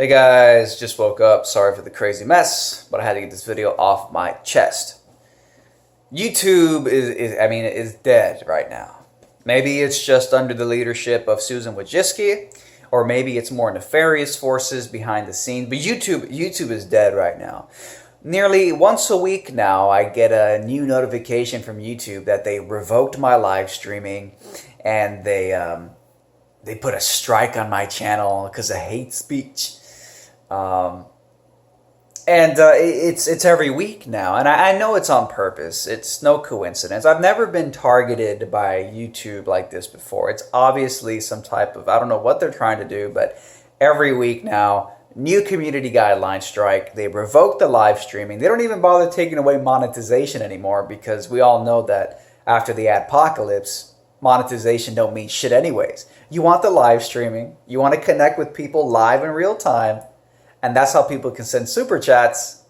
Hey guys, just woke up. Sorry for the crazy mess, but I had to get this video off my chest. YouTube is dead right now. Maybe it's just under the leadership of Susan Wojcicki, or maybe it's more nefarious forces behind the scenes. But YouTube is dead right now. Nearly once a week now, I get a new notification from YouTube that they revoked my live streaming, and they put a strike on my channel because of hate speech. It's every week now, and I know it's on purpose. It's no coincidence. I've never been targeted by YouTube like this before. It's obviously some type of, I don't know what they're trying to do, but every week now, new community guideline strike. They revoke the live streaming. They don't even bother taking away monetization anymore, because we all know that after the adpocalypse, monetization don't mean shit anyways. You want the live streaming. You want to connect with people live in real time. And that's how people can send super chats.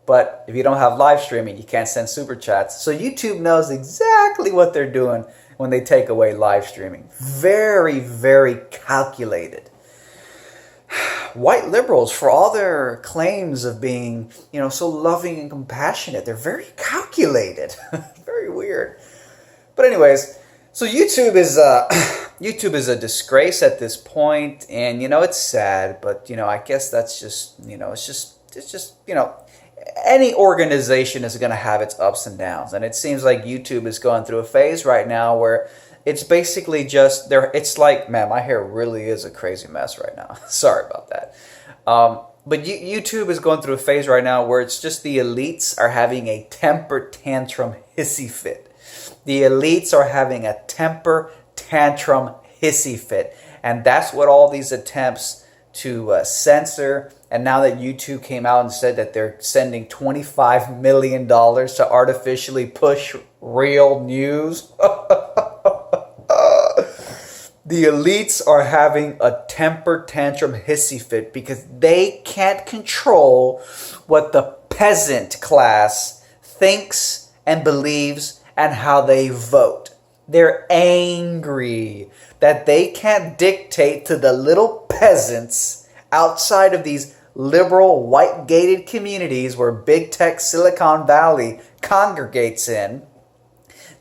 But if you don't have live streaming, you can't send super chats. So YouTube knows exactly what they're doing when they take away live streaming. Very, very calculated. White liberals, for all their claims of being, so loving and compassionate, they're very calculated. Very weird. But anyways, so YouTube is a disgrace at this point, and it's sad, but I guess that's just it's just any organization is going to have its ups and downs, and it seems like YouTube is going through a phase right now where it's basically just there. It's like, man, my hair really is a crazy mess right now. Sorry about that. But YouTube is going through a phase right now where it's just the elites are having a temper tantrum hissy fit. The elites are having a temper tantrum hissy fit. And that's what all these attempts to censor. And now that YouTube came out and said that they're sending $25 million to artificially push real news. The elites are having a temper tantrum hissy fit because they can't control what the peasant class thinks and believes and how they vote. They're angry that they can't dictate to the little peasants outside of these liberal white gated communities where big tech Silicon Valley congregates in.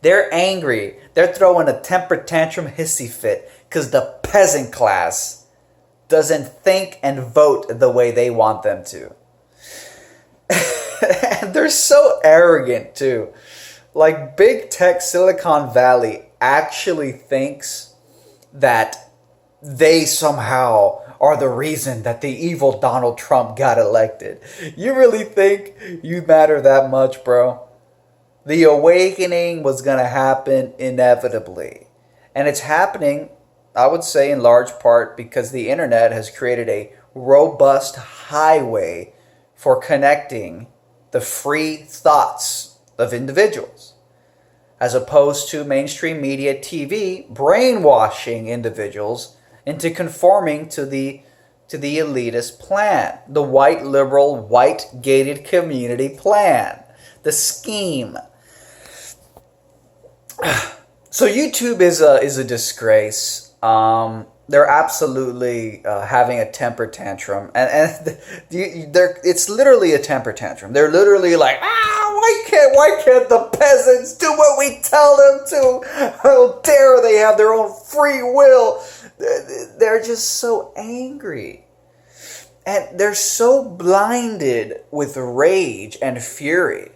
They're angry. They're throwing a temper tantrum hissy fit because the peasant class doesn't think and vote the way they want them to. And they're so arrogant too. Like, big tech Silicon Valley actually thinks that they somehow are the reason that the evil Donald Trump got elected. You really think you matter that much, bro? The awakening was going to happen inevitably. And it's happening, I would say, in large part because the internet has created a robust highway for connecting the free thoughts of individuals, as opposed to mainstream media TV brainwashing individuals into conforming to the elitist plan, the white liberal, white gated community plan, the scheme. So YouTube is a disgrace. They're absolutely having a temper tantrum, and it's literally a temper tantrum. They're literally like, why can't the peasants do what we tell them to? How dare they have their own free will? They're just so angry, and they're so blinded with rage and fury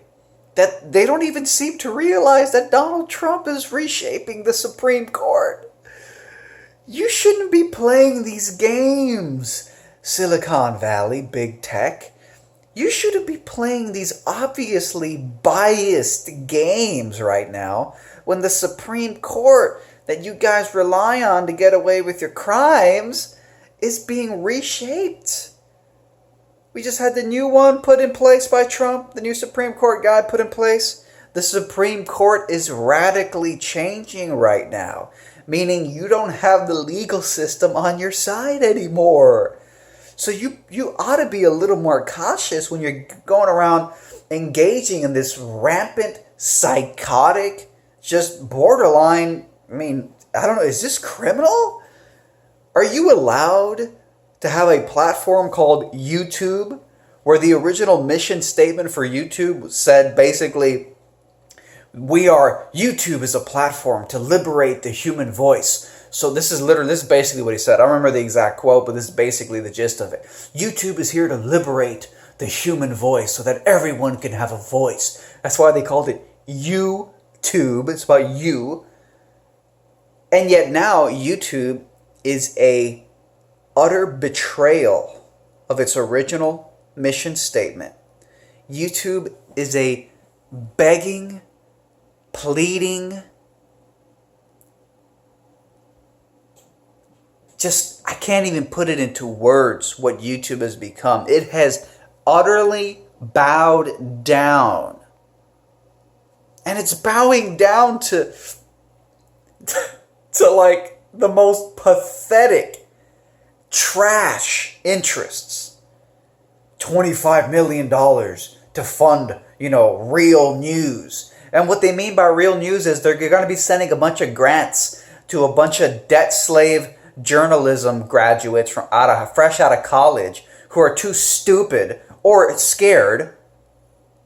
that they don't even seem to realize that Donald Trump is reshaping the Supreme Court. You shouldn't be playing these games, Silicon Valley, big tech. You shouldn't be playing these obviously biased games right now when the Supreme Court that you guys rely on to get away with your crimes is being reshaped. We just had the new one put in place by Trump, the new Supreme Court guy put in place. The Supreme Court is radically changing right now, meaning you don't have the legal system on your side anymore. So you ought to be a little more cautious when you're going around engaging in this rampant, psychotic, just borderline, I don't know, is this criminal? Are you allowed to have a platform called YouTube, where the original mission statement for YouTube said basically, YouTube is a platform to liberate the human voice. So this is basically what he said. I don't remember the exact quote, but this is basically the gist of it. YouTube is here to liberate the human voice so that everyone can have a voice. That's why they called it YouTube. It's about you. And yet now YouTube is a utter betrayal of its original mission statement. YouTube is a begging, pleading, I can't even put it into words what YouTube has become. It has utterly bowed down. And it's bowing down to like the most pathetic trash interests. $25 million to fund, real news. And what they mean by real news is they're going to be sending a bunch of grants to a bunch of debt slave journalism graduates fresh out of college who are too stupid or scared,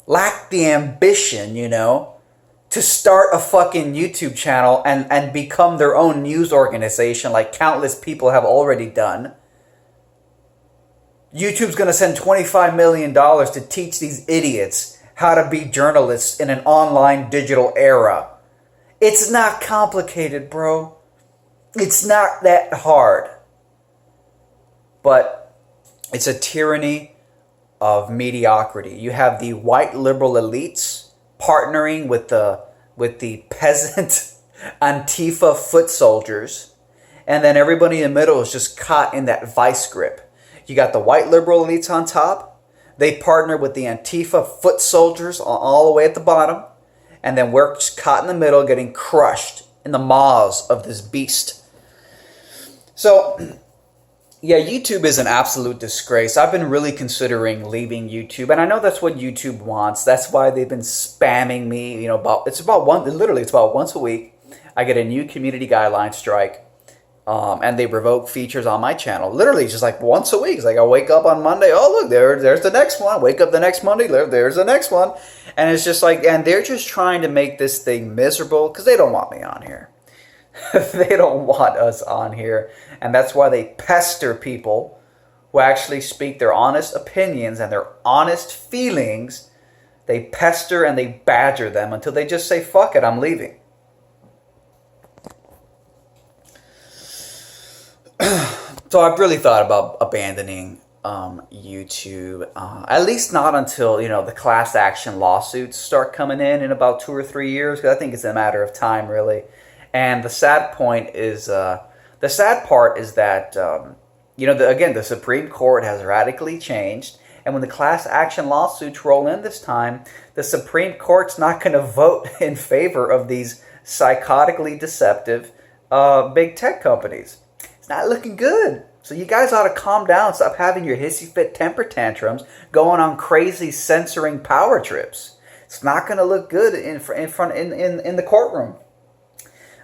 lack the ambition, to start a fucking YouTube channel and become their own news organization like countless people have already done. YouTube's going to send $25 million to teach these idiots how to be journalists in an online digital era. It's not complicated, bro. It's not that hard. But it's a tyranny of mediocrity. You have the white liberal elites partnering with the peasant Antifa foot soldiers, and then everybody in the middle is just caught in that vice grip. You got the white liberal elites on top. They partner with the Antifa foot soldiers all the way at the bottom. And then we're just caught in the middle, getting crushed in the maws of this beast. So, yeah, YouTube is an absolute disgrace. I've been really considering leaving YouTube. And I know that's what YouTube wants. That's why they've been spamming me. It's about once a week. I get a new community guideline strike. And they revoke features on my channel. Literally, just like once a week. It's like I wake up on Monday. Oh, look, there's the next one. Wake up the next Monday. There's the next one. And it's just like, and they're just trying to make this thing miserable because they don't want me on here. They don't want us on here. And that's why they pester people who actually speak their honest opinions and their honest feelings. They pester and they badger them until they just say, fuck it, I'm leaving. So I've really thought about abandoning YouTube, at least not until, the class action lawsuits start coming in about 2 or 3 years, because I think it's a matter of time, really. And the sad part is that, the Supreme Court has radically changed, and when the class action lawsuits roll in this time, the Supreme Court's not going to vote in favor of these psychotically deceptive big tech companies. It's not looking good. So you guys ought to calm down. Stop having your hissy fit temper tantrums, going on crazy censoring power trips. It's not going to look good in the courtroom.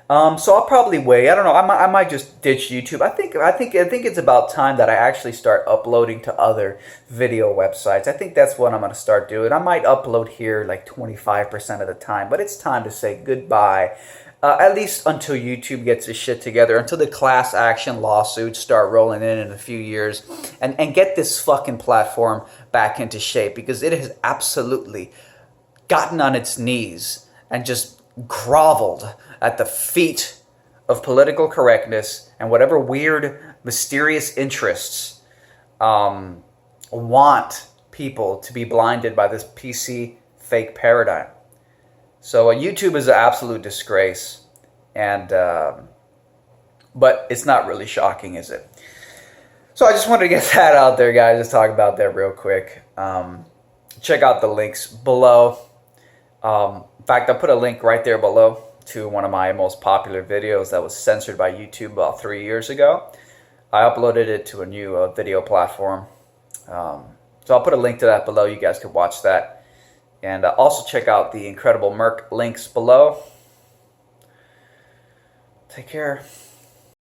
So I'll probably wait. I don't know. I might just ditch YouTube. I think it's about time that I actually start uploading to other video websites. I think that's what I'm going to start doing. I might upload here like 25% of the time, but it's time to say goodbye. At least until YouTube gets its shit together, until the class action lawsuits start rolling in a few years, and get this fucking platform back into shape, because it has absolutely gotten on its knees and just groveled at the feet of political correctness and whatever weird, mysterious interests want people to be blinded by this PC fake paradigm. So YouTube is an absolute disgrace, and but it's not really shocking, is it? So I just wanted to get that out there, guys. Just talk about that real quick. Check out the links below. In fact, I put a link right there below to one of my most popular videos that was censored by YouTube about 3 years ago. I uploaded it to a new video platform. So I'll put a link to that below. You guys could watch that. And also check out the incredible Merc links below. Take care.